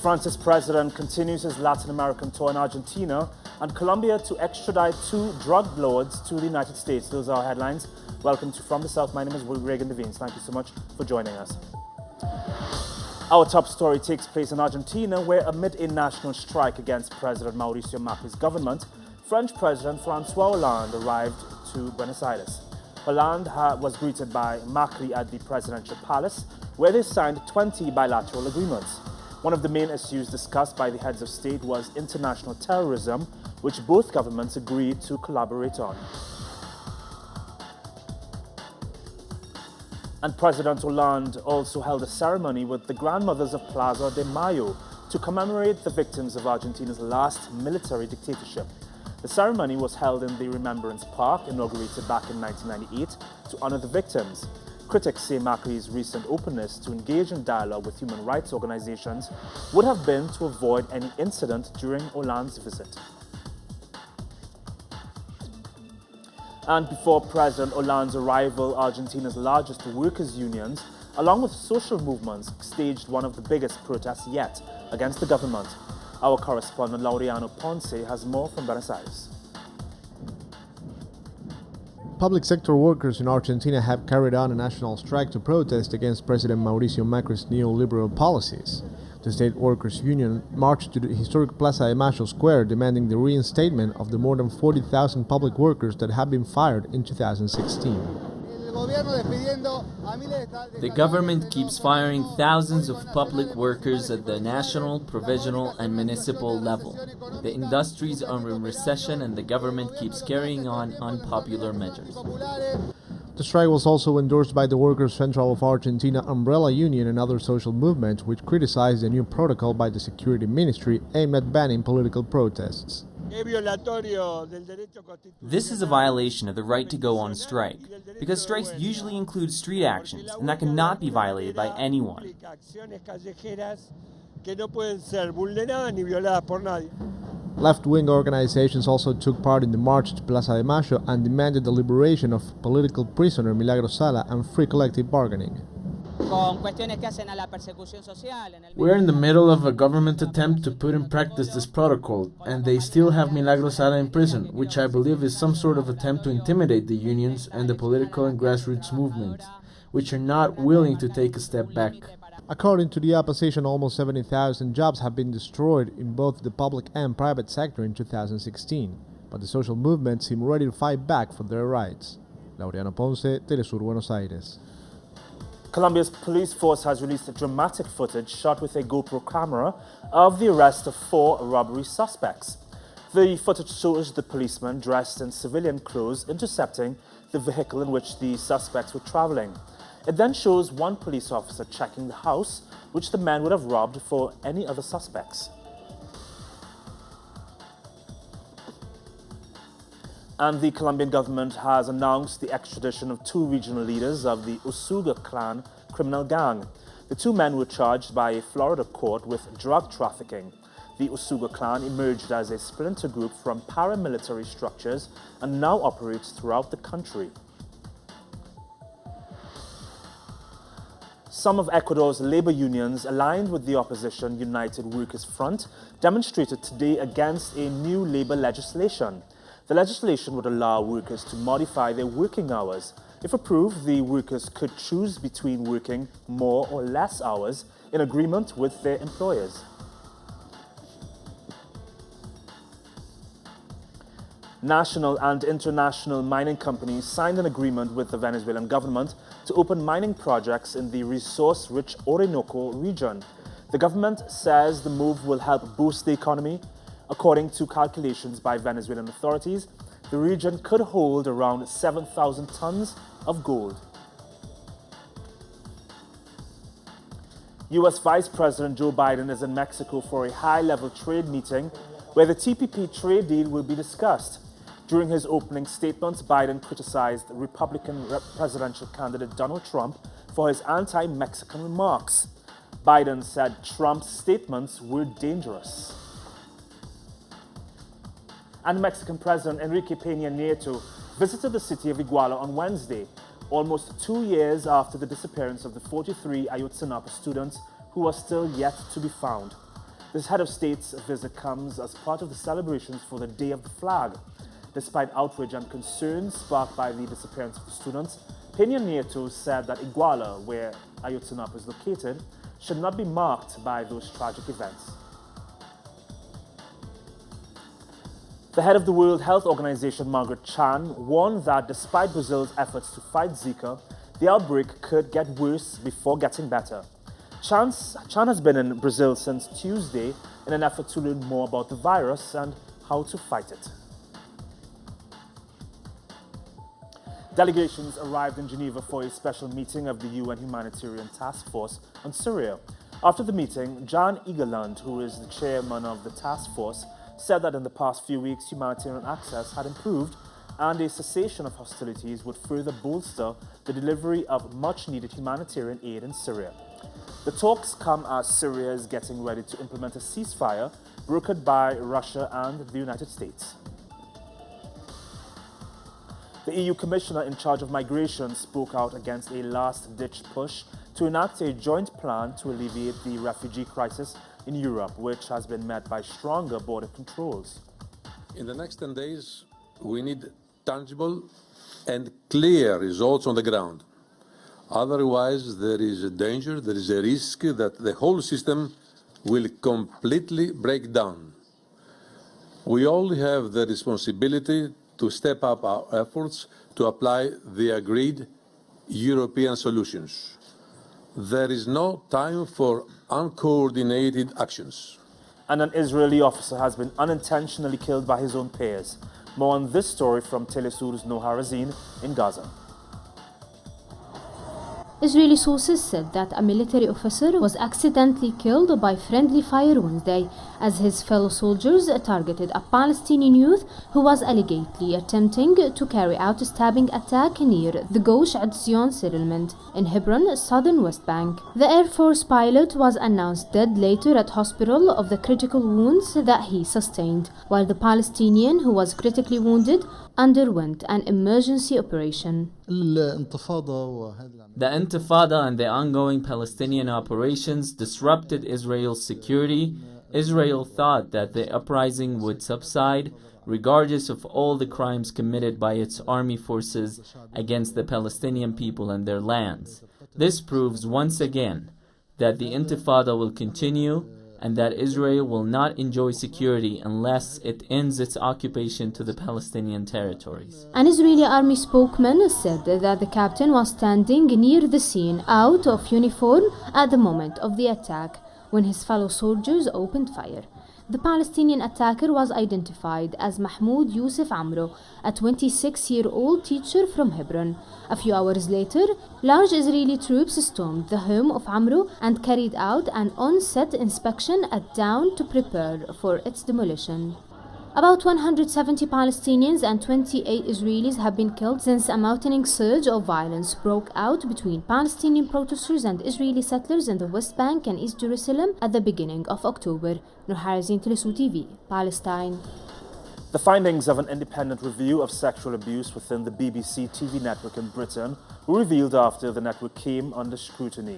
France's president continues his Latin American tour in Argentina and Colombia to extradite 2 drug lords to the United States. Those are our headlines. Welcome to From the South. My name is Reagan. Vignes. Thank you so much for joining us. Our top story takes place in Argentina, where amid a national strike against President Mauricio Macri's government, French President François Hollande arrived to Buenos Aires. Hollande was greeted by Macri at the presidential palace, where they signed 20 bilateral agreements. One of the main issues discussed by the heads of state was international terrorism, which both governments agreed to collaborate on. And President Hollande also held a ceremony with the grandmothers of Plaza de Mayo to commemorate the victims of Argentina's last military dictatorship. The ceremony was held in the Remembrance Park, inaugurated back in 1998, to honor the victims. Critics say Macri's recent openness to engage in dialogue with human rights organizations would have been to avoid any incident during Hollande's visit. And before President Hollande's arrival, Argentina's largest workers' unions, along with social movements, staged one of the biggest protests yet against the government. Our correspondent Laureano Ponce has more from Buenos Aires. Public sector workers in Argentina have carried on a national strike to protest against President Mauricio Macri's neoliberal policies. The State Workers' Union marched to the historic Plaza de Mayo square demanding the reinstatement of the more than 40,000 public workers that had been fired in 2016. The government keeps firing thousands of public workers at the national, provincial and municipal level. The industries are in recession and the government keeps carrying on unpopular measures. The strike was also endorsed by the Workers' Central of Argentina Umbrella Union and other social movements, which criticized the new protocol by the Security Ministry aimed at banning political protests. This is a violation of the right to go on strike, because strikes usually include street actions, and that cannot be violated by anyone. Left-wing organizations also took part in the march to Plaza de Mayo and demanded the liberation of political prisoner Milagro Sala and free collective bargaining. We're in the middle of a government attempt to put in practice this protocol, and they still have Milagro Sala in prison, which I believe is some sort of attempt to intimidate the unions and the political and grassroots movements, which are not willing to take a step back. According to the opposition, almost 70,000 jobs have been destroyed in both the public and private sector in 2016, but the social movement seem ready to fight back for their rights. Laureano Ponce, teleSur's, Buenos Aires. Colombia's police force has released dramatic footage shot with a GoPro camera of the arrest of 4 robbery suspects. The footage shows the policemen dressed in civilian clothes intercepting the vehicle in which the suspects were traveling. It then shows one police officer checking the house, which the men would have robbed for any other suspects. And the Colombian government has announced the extradition of 2 regional leaders of the Usuga clan criminal gang. The 2 men were charged by a Florida court with drug trafficking. The Usuga clan emerged as a splinter group from paramilitary structures and now operates throughout the country. Some of Ecuador's labor unions, aligned with the opposition United Workers' Front, demonstrated today against a new labor legislation. The legislation would allow workers to modify their working hours. If approved, the workers could choose between working more or less hours in agreement with their employers. National and international mining companies signed an agreement with the Venezuelan government to open mining projects in the resource-rich Orinoco region. The government says the move will help boost the economy. According to calculations by Venezuelan authorities, the region could hold around 7,000 tons of gold. U.S. Vice President Joe Biden is in Mexico for a high-level trade meeting where the TPP trade deal will be discussed. During his opening statements, Biden criticized Republican presidential candidate Donald Trump for his anti-Mexican remarks. Biden said Trump's statements were dangerous. And Mexican President Enrique Peña Nieto visited the city of Iguala on Wednesday, almost 2 years after the disappearance of the 43 Ayotzinapa students who are still yet to be found. This head of state's visit comes as part of the celebrations for the Day of the Flag. Despite outrage and concerns sparked by the disappearance of the students, Peña Nieto said that Iguala, where Ayotzinapa is located, should not be marked by those tragic events. The head of the World Health Organization, Margaret Chan, warned that despite Brazil's efforts to fight Zika, the outbreak could get worse before getting better. Chan has been in Brazil since Tuesday in an effort to learn more about the virus and how to fight it. Delegations arrived in Geneva for a special meeting of the UN Humanitarian Task Force on Syria. After the meeting, Jan Egeland, who is the chairman of the task force, said that in the past few weeks humanitarian access had improved and a cessation of hostilities would further bolster the delivery of much-needed humanitarian aid in Syria. The talks come as Syria is getting ready to implement a ceasefire brokered by Russia and the United States. The EU Commissioner in charge of migration spoke out against a last-ditch push to enact a joint plan to alleviate the refugee crisis in Europe, which has been met by stronger border controls. In the next 10 days, we need tangible and clear results on the ground. Otherwise, there is a danger, there is a risk that the whole system will completely break down. We all have the responsibility to step up our efforts to apply the agreed European solutions. There is no time for uncoordinated actions. And an Israeli officer has been unintentionally killed by his own peers. More on this story from teleSur's Noha Razin in Gaza. Israeli sources said that a military officer was accidentally killed by friendly fire Wednesday as his fellow soldiers targeted a Palestinian youth who was allegedly attempting to carry out a stabbing attack near the Gush Etzion settlement in Hebron, southern West Bank. The Air Force pilot was announced dead later at hospital of the critical wounds that he sustained, while the Palestinian who was critically wounded underwent an emergency operation. The Intifada and the ongoing Palestinian operations disrupted Israel's security. Israel thought that the uprising would subside, regardless of all the crimes committed by its army forces against the Palestinian people and their lands. This proves once again that the Intifada will continue and that Israel will not enjoy security unless it ends its occupation to the Palestinian territories. An Israeli army spokesman said that the captain was standing near the scene out of uniform at the moment of the attack when his fellow soldiers opened fire. The Palestinian attacker was identified as Mahmoud Yusuf Amro, a 26-year-old teacher from Hebron. A few hours later, large Israeli troops stormed the home of Amro and carried out an on-set inspection at dawn to prepare for its demolition. About 170 Palestinians and 28 Israelis have been killed since a mounting surge of violence broke out between Palestinian protesters and Israeli settlers in the West Bank and East Jerusalem at the beginning of October. Noha Razin, teleSur TV, Palestine. The findings of an independent review of sexual abuse within the BBC TV network in Britain were revealed after the network came under scrutiny.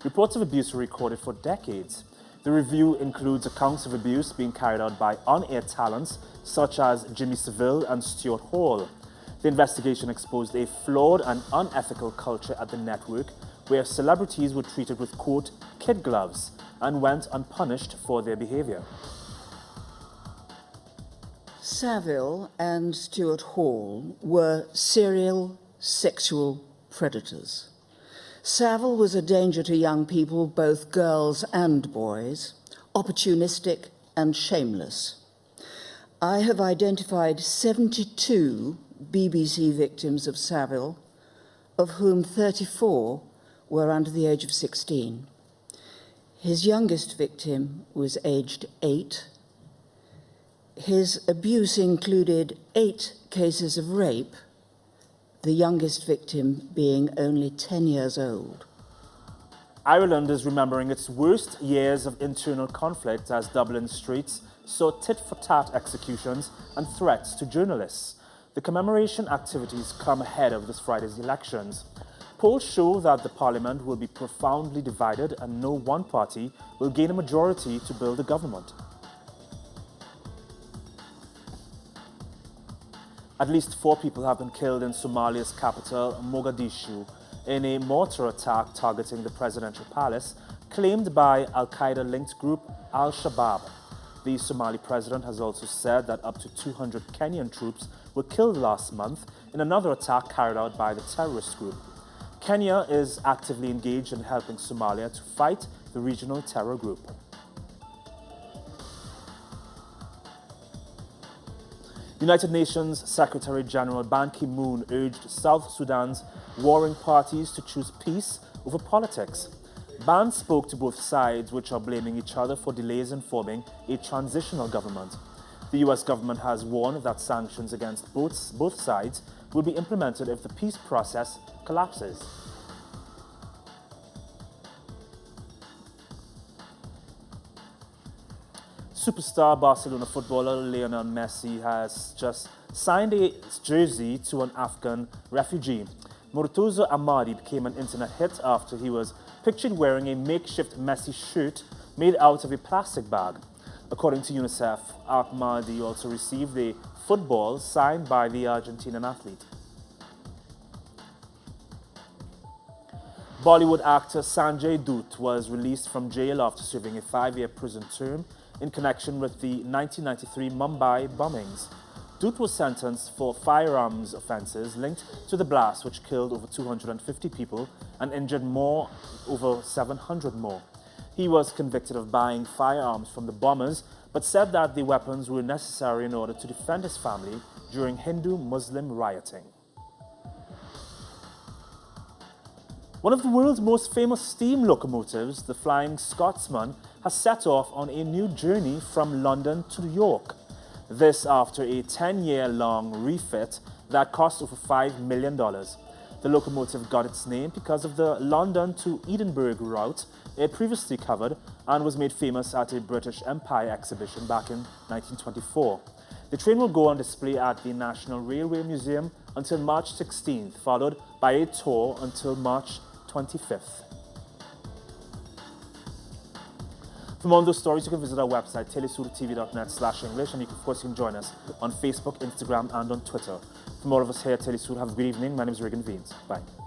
Reports of abuse were recorded for decades. The review includes accounts of abuse being carried out by on-air talents such as Jimmy Savile and Stuart Hall. The investigation exposed a flawed and unethical culture at the network where celebrities were treated with, quote, kid gloves and went unpunished for their behavior. Savile and Stuart Hall were serial sexual predators. Savile was a danger to young people, both girls and boys, opportunistic and shameless. I have identified 72 BBC victims of Savile, of whom 34 were under the age of 16. His youngest victim was aged 8. His abuse included 8 cases of rape, the youngest victim being only 10 years old. Ireland is remembering its worst years of internal conflict as Dublin streets saw tit-for-tat executions and threats to journalists. The commemoration activities come ahead of this Friday's elections. Polls show that the parliament will be profoundly divided and no one party will gain a majority to build a government. At least 4 people have been killed in Somalia's capital, Mogadishu, in a mortar attack targeting the presidential palace, claimed by Al-Qaeda-linked group Al-Shabaab. The Somali president has also said that up to 200 Kenyan troops were killed last month in another attack carried out by the terrorist group. Kenya is actively engaged in helping Somalia to fight the regional terror group. United Nations Secretary General Ban Ki-moon urged South Sudan's warring parties to choose peace over politics. Ban spoke to both sides, which are blaming each other for delays in forming a transitional government. The US government has warned that sanctions against both sides will be implemented if the peace process collapses. Superstar Barcelona footballer Lionel Messi has just signed a jersey to an Afghan refugee. Murtuza Ahmadi became an internet hit after he was pictured wearing a makeshift Messi shirt made out of a plastic bag. According to UNICEF, Ahmadi also received a football signed by the Argentinian athlete. Bollywood actor Sanjay Dutt was released from jail after serving a 5-year prison term in connection with the 1993 Mumbai bombings. Dutt was sentenced for firearms offences linked to the blast which killed over 250 people and injured over 700 more. He was convicted of buying firearms from the bombers, but said that the weapons were necessary in order to defend his family during Hindu-Muslim rioting. One of the world's most famous steam locomotives, the Flying Scotsman, has set off on a new journey from London to New York. This after a 10-year-long refit that cost over $5 million. The locomotive got its name because of the London to Edinburgh route it previously covered and was made famous at a British Empire exhibition back in 1924. The train will go on display at the National Railway Museum until March 16th, followed by a tour until March 25th. For more on those stories, you can visit our website, telesurtv.net/English, and you can, of course, join us on Facebook, Instagram, and on Twitter. From all of us here at TeleSur, have a good evening. My name is Reagan Vignes. Bye.